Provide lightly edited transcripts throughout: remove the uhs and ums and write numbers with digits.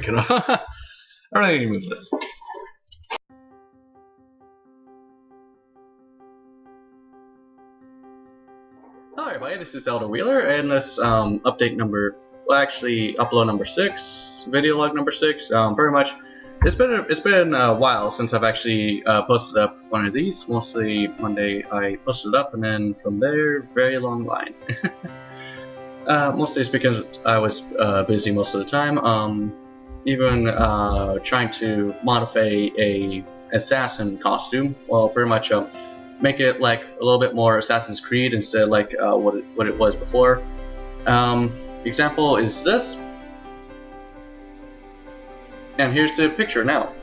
second. I really need to move this. Hi everybody, this is Elder Wheeler, and this update number, well actually upload number 6, video log number 6, pretty much, it's been a while since I've actually posted up one of these. Mostly Monday I posted it up, and then from there, very long line. Mostly it's because I was busy most of the time, even trying to modify a assassin costume, well pretty much make it like a little bit more Assassin's Creed instead of like what it was before. Example is this, and here's the picture now.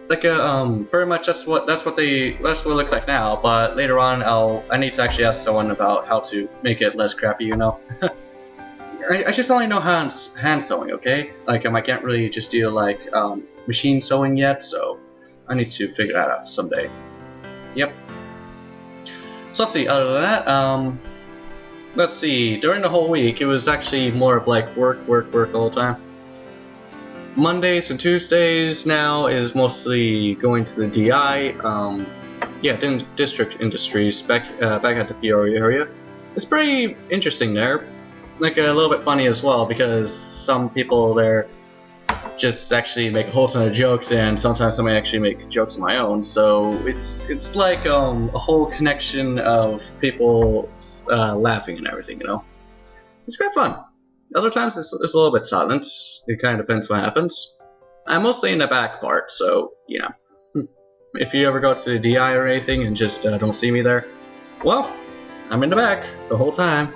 Like pretty much that's what it looks like now. But later on, I need to actually ask someone about how to make it less crappy, you know. I just only know hand sewing, okay? Like I can't really just do like machine sewing yet, so I need to figure that out someday. Yep. So let's see. Other than that, let's see. During the whole week, it was actually more of like work all the time. Mondays and Tuesdays now is mostly going to the DI. Yeah, District Industries back at the Peoria area. It's pretty interesting there. Like a little bit funny as well, because some people there just actually make a whole ton of jokes, and sometimes I may actually make jokes of my own. So it's like a whole connection of people laughing and everything, you know. It's quite fun. Other times it's a little bit silent. It kind of depends what happens. I'm mostly in the back part, so yeah. If you ever go to the DI or anything and just don't see me there, well, I'm in the back the whole time.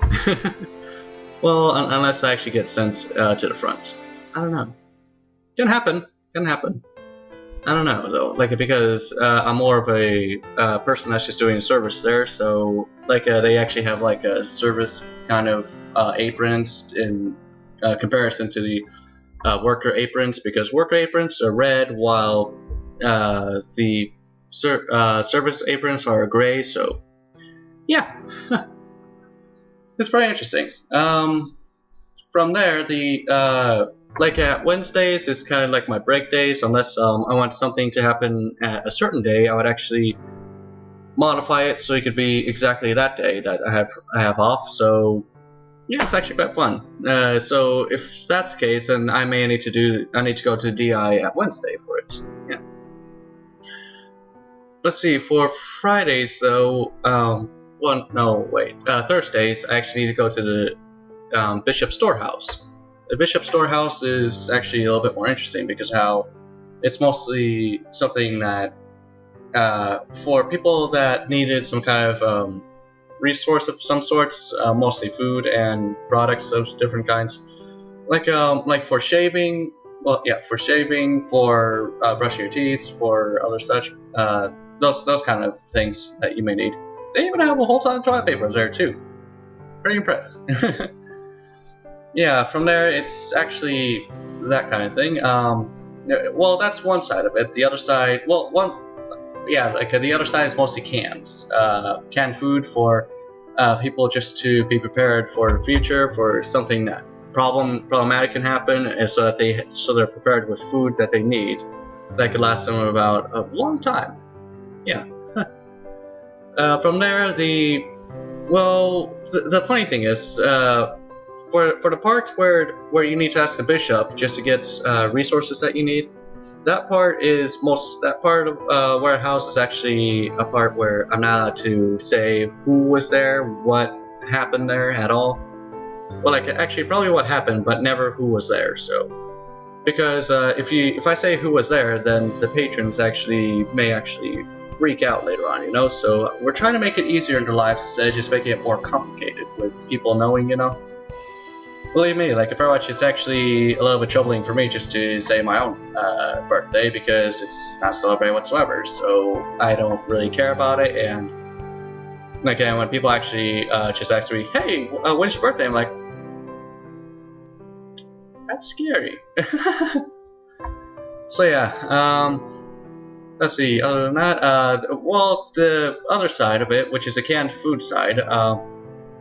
Well, unless I actually get sent to the front. I don't know. Can happen. Can happen. I don't know though. Like because I'm more of a person that's just doing service there. So like they actually have like a service kind of aprons in comparison to the worker aprons, because worker aprons are red while the service aprons are gray. So yeah. It's pretty interesting. From there, the like at Wednesdays is kind of like my break days. Unless I want something to happen at a certain day, I would actually modify it so it could be exactly that day that I have off. So yeah, it's actually quite fun. So if that's the case, then I need to go to DI at Wednesday for it. Yeah. Let's see. For Fridays though. Well, no, wait. Thursdays, I actually need to go to the Bishop Storehouse. The Bishop Storehouse is actually a little bit more interesting because how it's mostly something that for people that needed some kind of resource of some sorts, mostly food and products of different kinds, like for shaving. Well, yeah, for shaving, for brushing your teeth, for other such those kind of things that you may need. They even have a whole ton of toilet paper there too. Pretty impressed. Yeah, from there it's actually that kind of thing. Well, that's one side of it. The other side, well, the other side is mostly cans. Canned food for people just to be prepared for the future, for something that problematic can happen, and so that they're prepared with food that they need that could last them about a long time. Yeah. From there, the funny thing is, for the part where you need to ask the bishop just to get resources that you need, that part of warehouse is actually a part where I'm not allowed to say who was there, what happened there at all. Well, like actually probably what happened, but never who was there. So because if I say who was there, then the patrons may actually freak out later on, you know. So we're trying to make it easier in their lives instead of just making it more complicated with people knowing, you know. Believe me, like pretty much it's actually a little bit troubling for me just to say my own birthday, because it's not celebrated whatsoever. So I don't really care about it, and like when people actually just ask me, "Hey, when's your birthday?" I'm like, that's scary. So yeah, let's see. Other than that, well, the other side of it, which is the canned food side,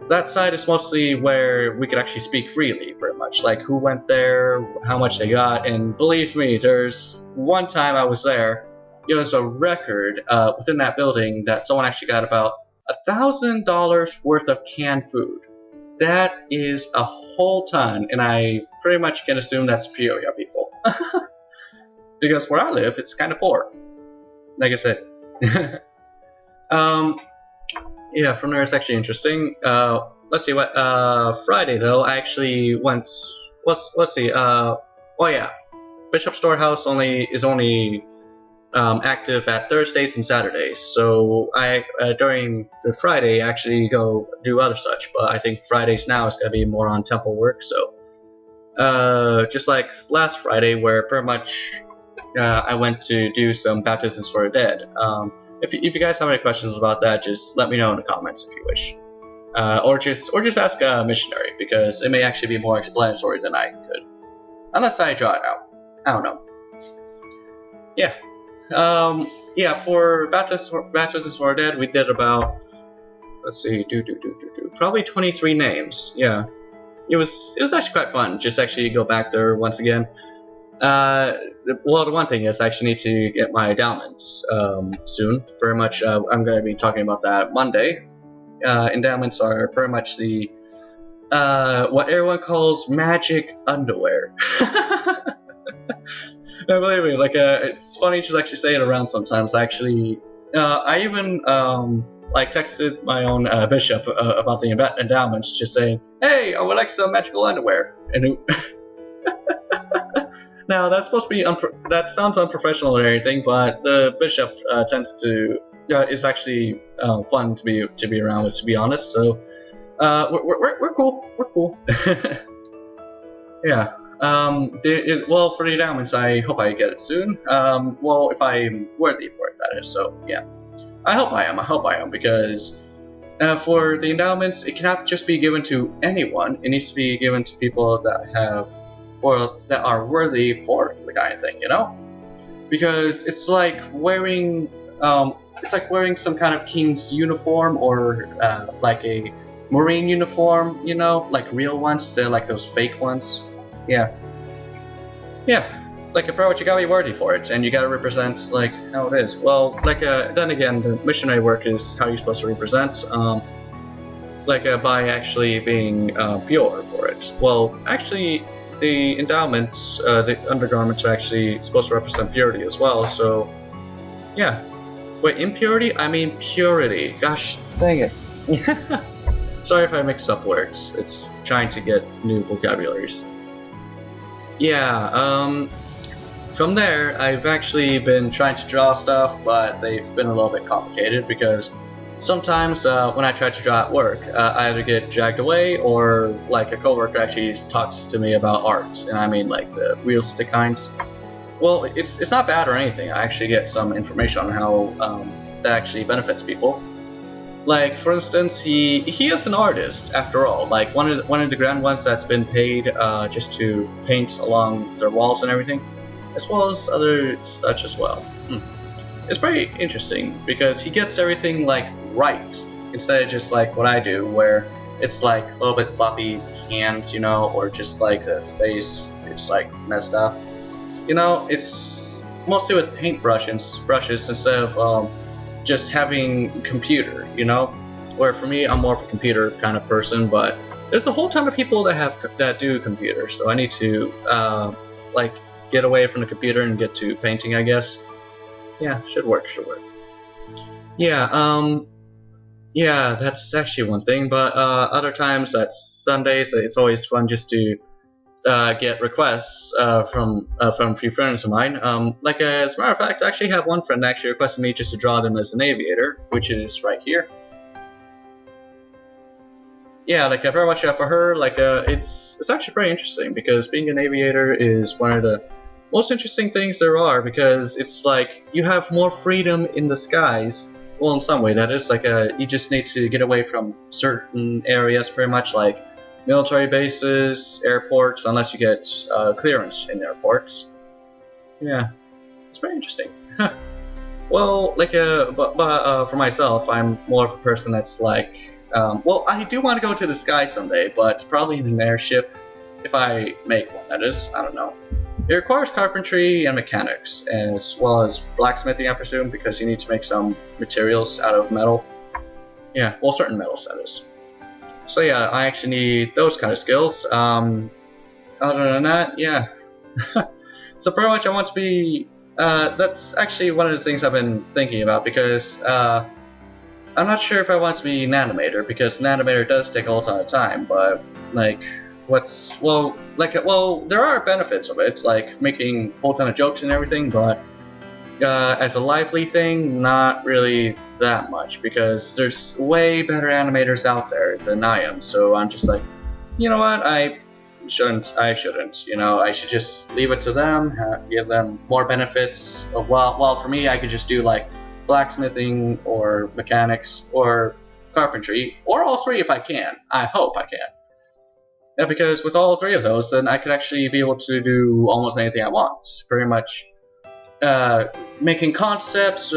that side is mostly where we could actually speak freely, pretty much. Like who went there, how much they got, and believe me, there's one time I was there, it was a record within that building that someone actually got about $1,000 worth of canned food. That is a whole ton, and I pretty much can assume that's Peoria people. Because where I live, it's kind of poor. Like I said. Yeah, from there it's actually interesting. Let's see what. Friday though, I actually went. Let's see. Oh yeah, Bishop Storehouse is only active at Thursdays and Saturdays. So I during the Friday actually go do other such. But I think Fridays now is gonna be more on temple work. So just like last Friday, where pretty much I went to do some baptisms for the dead. If you guys have any questions about that, just let me know in the comments if you wish, or just ask a missionary, because it may actually be more explanatory than I could, unless I draw it out. I don't know. Yeah, yeah. For baptisms for the dead, we did about, let's see, probably 23 names. Yeah, it was actually quite fun. Just actually go back there once again. Well, the one thing is I actually need to get my endowments soon. Very much, I'm going to be talking about that Monday. Endowments are pretty much the what everyone calls magic underwear. No, believe me, like it's funny to actually say it around sometimes. Actually, I even like texted my own bishop about the endowments, just saying, "Hey, I would like some magical underwear," and it now that's supposed to be that sounds unprofessional or anything, but the bishop tends to is actually fun to be around with, to be honest. So we're cool. We're cool. Yeah. Well, for the endowments, I hope I get it soon. Well, if I'm worthy for it, that is. So yeah, I hope I am. I hope I am, because for the endowments, it cannot just be given to anyone. It needs to be given to people that have, or that are worthy for the kind of thing, you know? Because it's like wearing some kind of king's uniform, or like a marine uniform, you know, like real ones instead of like those fake ones. Yeah. Like, pretty much you gotta be worthy for it, and you gotta represent like how it is. Well, like then again, the missionary work is how you're supposed to represent, by actually being pure for it. Well, actually, the endowments, the undergarments are actually supposed to represent purity as well, so yeah. Wait, impurity? I mean purity. Gosh dang it. Sorry if I mix up words. It's trying to get new vocabularies. Yeah, from there, I've actually been trying to draw stuff, but they've been a little bit complicated, because sometimes when I try to draw at work, I either get dragged away, or like a coworker actually talks to me about art, and I mean like the realistic kinds. Well, it's not bad or anything. I actually get some information on how that actually benefits people. Like, for instance, he is an artist after all. Like one of the grand ones that's been paid just to paint along their walls and everything, as well as other such as well. It's pretty interesting, because he gets everything like right, instead of just like what I do, where it's like a little bit sloppy hands, you know, or just like the face, it's like messed up. You know, it's mostly with brushes instead of just having computer, you know. Where for me, I'm more of a computer kind of person, but there's a whole ton of people that do computers, so I need to like get away from the computer and get to painting, I guess. Yeah, should work. Yeah, yeah, that's actually one thing, but other times, that's Sundays, it's always fun just to get requests from a few friends of mine. Like, as a matter of fact, I actually have one friend that actually requested me just to draw them as an aviator, which is right here. Yeah, like, very much for her, like, it's actually pretty interesting, because being an aviator is one of the most interesting things there are, because it's like you have more freedom in the skies. Well, in some way, that is, like, you just need to get away from certain areas, pretty much, like military bases, airports, unless you get clearance in airports. Yeah, it's pretty interesting. Well, like, but for myself, I'm more of a person that's like, Well, I do want to go to the sky someday, but probably in an airship, if I make one, that is. I don't know. It requires carpentry and mechanics, as well as blacksmithing, I presume, because you need to make some materials out of metal. Yeah, well, certain metals, that is. So yeah, I actually need those kind of skills. Other than that, yeah. So pretty much I want to be, that's actually one of the things I've been thinking about, because I'm not sure if I want to be an animator, because an animator does take a whole ton of time, but like, well, there are benefits of it. It's like making a whole ton of jokes and everything, but as a lively thing, not really that much, because there's way better animators out there than I am. So I'm just like, you know what, I shouldn't, you know, I should just leave it to them, give them more benefits. Well, for me, I could just do like blacksmithing or mechanics or carpentry, or all three if I can. I hope I can. Yeah, because with all three of those, then I could actually be able to do almost anything I want. Pretty much making concepts,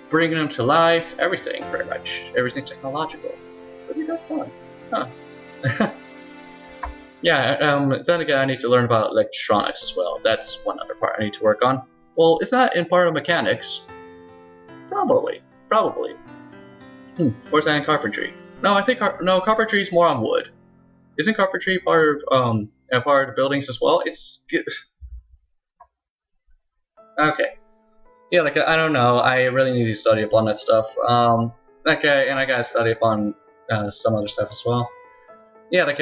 bringing them to life, everything, pretty much. Everything technological. Pretty good fun. Huh. Yeah, then again, I need to learn about electronics as well. That's one other part I need to work on. Well, is that in part of mechanics? Probably. Or is that in carpentry? No, I think no, carpentry is more on wood. Isn't carpentry part of the buildings as well? It's good. Okay. Yeah, like I don't know. I really need to study up on that stuff. Okay, and I gotta study up on some other stuff as well. Yeah, like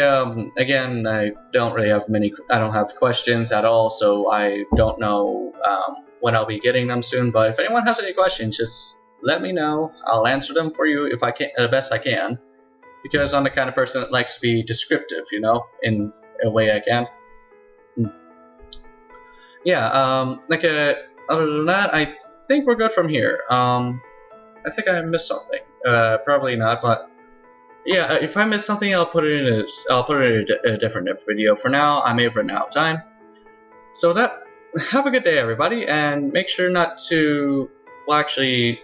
again, I don't really have I don't have questions at all, so I don't know when I'll be getting them soon. But if anyone has any questions, just let me know. I'll answer them for you if I can, the best I can, because I'm the kind of person that likes to be descriptive, you know, in a way I can. Yeah, other than that, I think we're good from here. I think I missed something. Probably not, but yeah, if I miss something, I'll put it in a different video. For now, I may have run out of time. So have a good day, everybody, and make sure not to. Well, actually,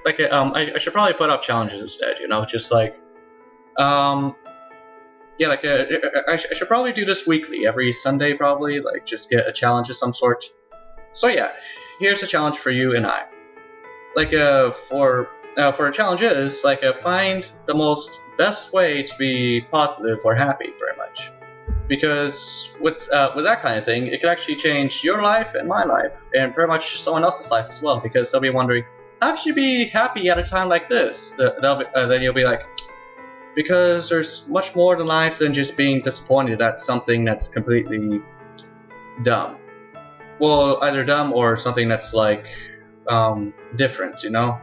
I should probably put up challenges instead. You know, just like, yeah, I should probably do this weekly, every Sunday, probably. Like, just get a challenge of some sort. So yeah, here's a challenge for you and I. Like, for a challenge is like find the best way to be positive or happy, very much. Because with that kind of thing, it could actually change your life and my life, and pretty much someone else's life as well. Because they'll be wondering, how could you be happy at a time like this? Then you'll be like, because there's much more to life than just being disappointed at something that's completely dumb. Well, either dumb or something that's like different, you know.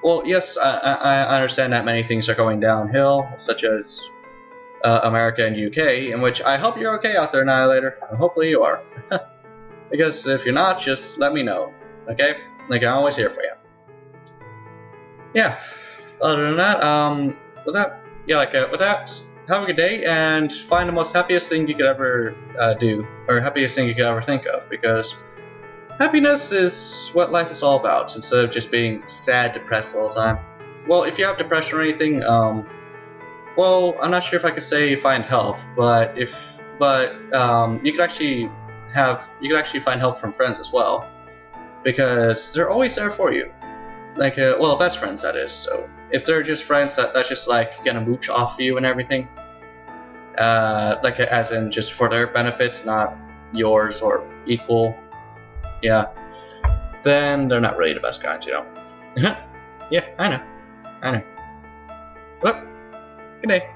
Well, yes, I understand that many things are going downhill, such as America and UK, in which I hope you're okay out there, Annihilator. Hopefully you are. Because if you're not, just let me know, okay? Like, I'm always here for you. Yeah, other than that, with that, have a good day, and find the most happiest thing you could ever do, or happiest thing you could ever think of, because happiness is what life is all about, instead of just being sad, depressed all the time. Well, if you have depression or anything, well, I'm not sure if I could say find help, but you could actually find help from friends as well, because they're always there for you. Like, well, best friends, that is. So if they're just friends that's just like gonna mooch off you and everything, like as in just for their benefits, not yours or equal. Yeah, then they're not really the best kinds, you know. Yeah, I know. Well, good day.